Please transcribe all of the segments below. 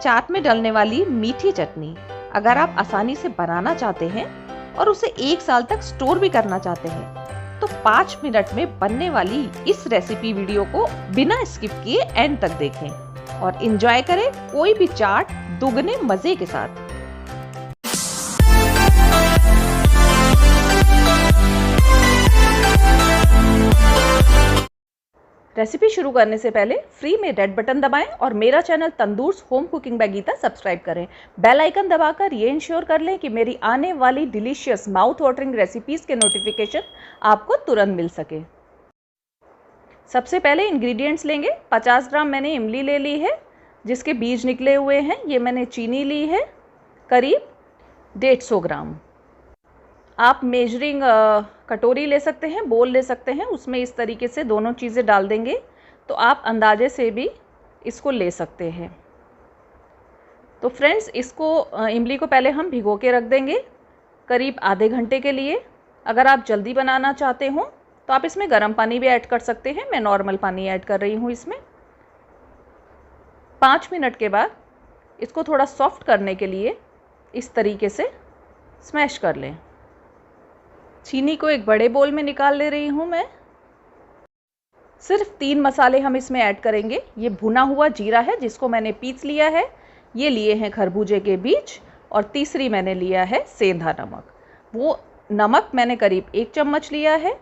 चाट में डलने वाली मीठी चटनी अगर आप आसानी से बनाना चाहते हैं और उसे 1 साल तक स्टोर भी करना चाहते हैं तो 5 मिनट में बनने वाली इस रेसिपी वीडियो को बिना स्किप किए एंड तक देखें और एंजॉय करें कोई भी चाट दुगने मजे के साथ। रेसिपी शुरू करने से पहले फ्री में रेड बटन दबाएं और मेरा channel Tandoors home cooking by Geeta subscribe करें। बेल आइकन दबाकर ये इंश्योर कर लें कि मेरी आने वाली डिलीशियस माउथ वाटरिंग रेसिपीज़ के नोटिफिकेशन आपको तुरंत मिल सके। सबसे पहले इंग्रेडिएंट्स लेंगे। 50 ग्राम मैंने इमली ले ली है जिसके बीज निकले हुए हैं। ये मैंने चीनी ली है करीब 150 ग्राम। आप मेजरिंग कटोरी ले सकते हैं, बोल ले सकते हैं, उसमें इस तरीके से दोनों चीज़ें डाल देंगे तो आप अंदाजे से भी इसको ले सकते हैं। तो फ्रेंड्स, इसको इमली को पहले हम भिगो के रख देंगे करीब आधे घंटे के लिए। अगर आप जल्दी बनाना चाहते हो तो आप इसमें गर्म पानी भी ऐड कर सकते हैं। मैं नॉर्मल पानी ऐड कर रही हूँ इसमें। 5 मिनट के बाद इसको थोड़ा सॉफ्ट करने के लिए इस तरीके से स्मैश कर लें। चीनी को एक बड़े बोल में निकाल ले रही हूँ मैं। सिर्फ 3 मसाले हम इसमें ऐड करेंगे। ये भुना हुआ जीरा है जिसको मैंने पीस लिया है। ये लिए हैं खरबूजे के बीज और तीसरी मैंने लिया है सेंधा नमक। वो नमक मैंने करीब 1 चम्मच लिया है।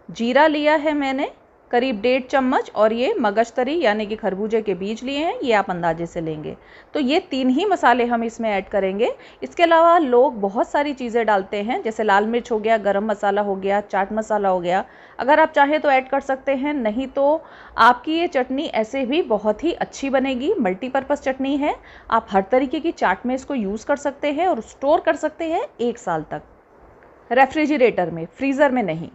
जीरा लिया है मैंने करीब 1.5 चम्मच और ये मगजतरी यानी कि खरबूजे के बीज लिए हैं, ये आप अंदाजे से लेंगे। तो ये 3 ही मसाले हम इसमें ऐड करेंगे। इसके अलावा लोग बहुत सारी चीज़ें डालते हैं जैसे लाल मिर्च हो गया, गरम मसाला हो गया, चाट मसाला हो गया। अगर आप चाहें तो ऐड कर सकते हैं, नहीं तो आपकी ये चटनी ऐसे भी बहुत ही अच्छी बनेगी। मल्टीपर्पज़ चटनी है, आप हर तरीके की चाट में इसको यूज़ कर सकते हैं और स्टोर कर सकते हैं 1 साल तक, रेफ्रिजरेटर में, फ्रीज़र में नहीं।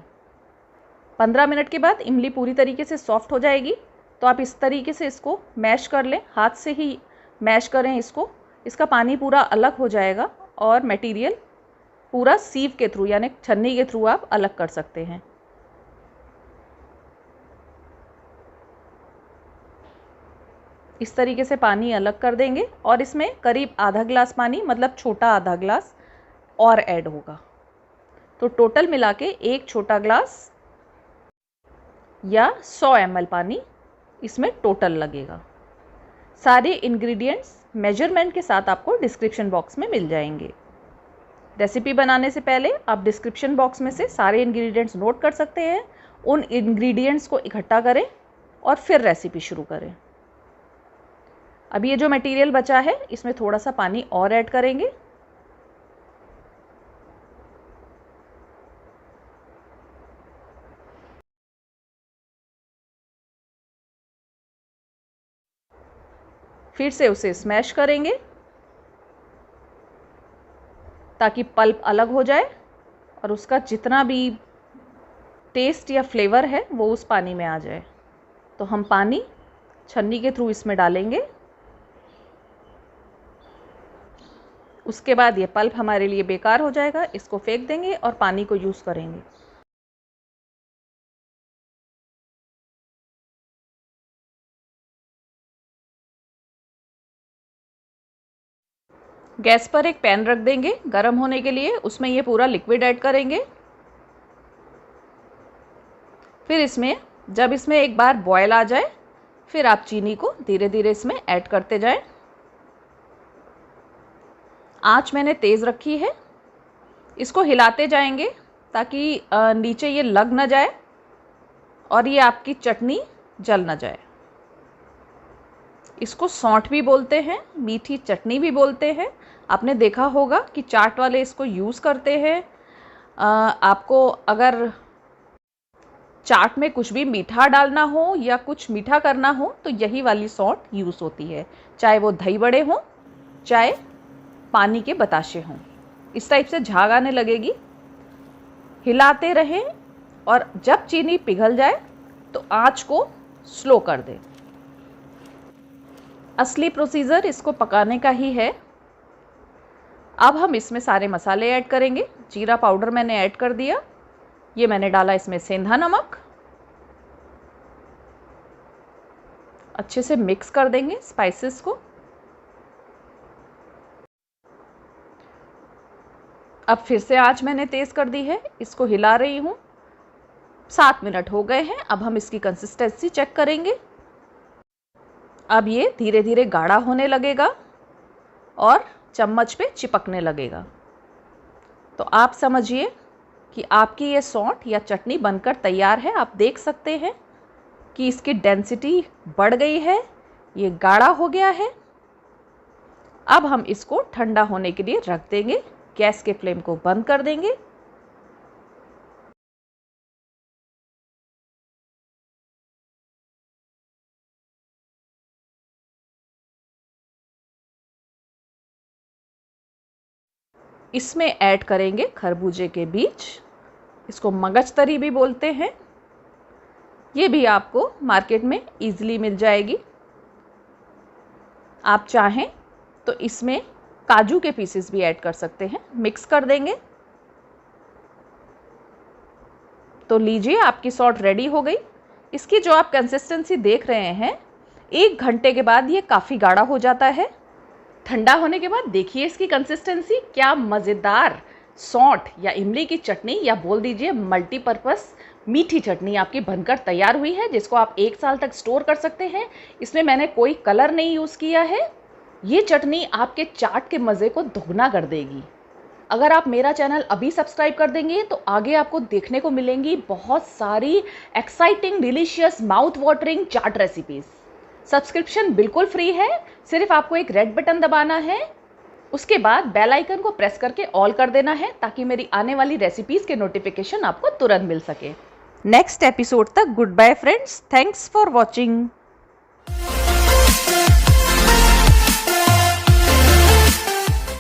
15 मिनट के बाद इमली पूरी तरीके से सॉफ्ट हो जाएगी तो आप इस तरीके से इसको मैश कर लें। हाथ से ही मैश करें इसको, इसका पानी पूरा अलग हो जाएगा और मटेरियल पूरा सीव के थ्रू यानी छन्नी के थ्रू आप अलग कर सकते हैं। इस तरीके से पानी अलग कर देंगे और इसमें करीब आधा ग्लास पानी, मतलब छोटा आधा ग्लास और ऐड होगा। तो टोटल मिला के 1 छोटा ग्लास या 100 ml पानी इसमें टोटल लगेगा। सारे इंग्रेडिएंट्स मेजरमेंट के साथ आपको डिस्क्रिप्शन बॉक्स में मिल जाएंगे। रेसिपी बनाने से पहले आप डिस्क्रिप्शन बॉक्स में से सारे इंग्रेडिएंट्स नोट कर सकते हैं। उन इंग्रेडिएंट्स को इकट्ठा करें और फिर रेसिपी शुरू करें। अब ये जो मटेरियल बचा है इसमें थोड़ा सा पानी और ऐड करेंगे। फिर से उसे स्मैश करेंगे ताकि पल्प अलग हो जाए और उसका जितना भी टेस्ट या फ्लेवर है वो उस पानी में आ जाए। तो हम पानी छन्नी के थ्रू इसमें डालेंगे। उसके बाद ये पल्प हमारे लिए बेकार हो जाएगा, इसको फेंक देंगे और पानी को यूज़ करेंगे। गैस पर एक पैन रख देंगे गर्म होने के लिए, उसमें ये पूरा लिक्विड ऐड करेंगे। फिर जब इसमें एक बार बॉयल आ जाए फिर आप चीनी को धीरे धीरे इसमें ऐड करते जाएं। आंच मैंने तेज़ रखी है। इसको हिलाते जाएंगे ताकि नीचे ये लग ना जाए और ये आपकी चटनी जल ना जाए। इसको सौंठ भी बोलते हैं, मीठी चटनी भी बोलते हैं। आपने देखा होगा कि चाट वाले इसको यूज़ करते हैं। आपको अगर चाट में कुछ भी मीठा डालना हो या कुछ मीठा करना हो तो यही वाली सौंठ यूज़ होती है, चाहे वो दही बड़े हों चाहे पानी के बताशे हों। इस टाइप से झाग आने लगेगी। हिलाते रहें और जब चीनी पिघल जाए तो आँच को स्लो कर दें। असली प्रोसीजर इसको पकाने का ही है। अब हम इसमें सारे मसाले ऐड करेंगे। जीरा पाउडर मैंने ऐड कर दिया। ये मैंने डाला इसमें सेंधा नमक। अच्छे से मिक्स कर देंगे स्पाइसेस को। अब फिर से आंच मैंने तेज़ कर दी है, इसको हिला रही हूँ। 7 मिनट हो गए हैं। अब हम इसकी कंसिस्टेंसी चेक करेंगे। अब ये धीरे धीरे गाढ़ा होने लगेगा और चम्मच पे चिपकने लगेगा। तो आप समझिए कि आपकी ये सौंठ या चटनी बनकर तैयार है। आप देख सकते हैं कि इसकी डेंसिटी बढ़ गई है, ये गाढ़ा हो गया है। अब हम इसको ठंडा होने के लिए रख देंगे। गैस के फ्लेम को बंद कर देंगे। इसमें ऐड करेंगे खरबूजे के बीज, इसको मगजतरी भी बोलते हैं। ये भी आपको मार्केट में इजीली मिल जाएगी। आप चाहें तो इसमें काजू के पीसेस भी ऐड कर सकते हैं। मिक्स कर देंगे। तो लीजिए, आपकी सौंठ रेडी हो गई। इसकी जो आप कंसिस्टेंसी देख रहे हैं, 1 घंटे के बाद ये काफ़ी गाढ़ा हो जाता है। ठंडा होने के बाद देखिए इसकी कंसिस्टेंसी, क्या मज़ेदार सौंठ या इमली की चटनी या बोल दीजिए मल्टीपर्पज़ मीठी चटनी आपकी बनकर तैयार हुई है, जिसको आप 1 साल तक स्टोर कर सकते हैं। इसमें मैंने कोई कलर नहीं यूज़ किया है। ये चटनी आपके चाट के मज़े को दोगुना कर देगी। अगर आप मेरा चैनल अभी सब्सक्राइब कर देंगे तो आगे आपको देखने को मिलेंगी बहुत सारी एक्साइटिंग, डिलीशियस, माउथ वाटरिंग चाट रेसिपीज़। सब्सक्रिप्शन बिल्कुल फ्री है। सिर्फ आपको एक रेड बटन दबाना है, उसके बाद बेल आइकन को प्रेस करके ऑल कर देना है, ताकि मेरी आने वाली रेसिपीज़ के नोटिफिकेशन आपको तुरंत मिल सके। नेक्स्ट एपिसोड तक goodbye friends. Thanks for watching.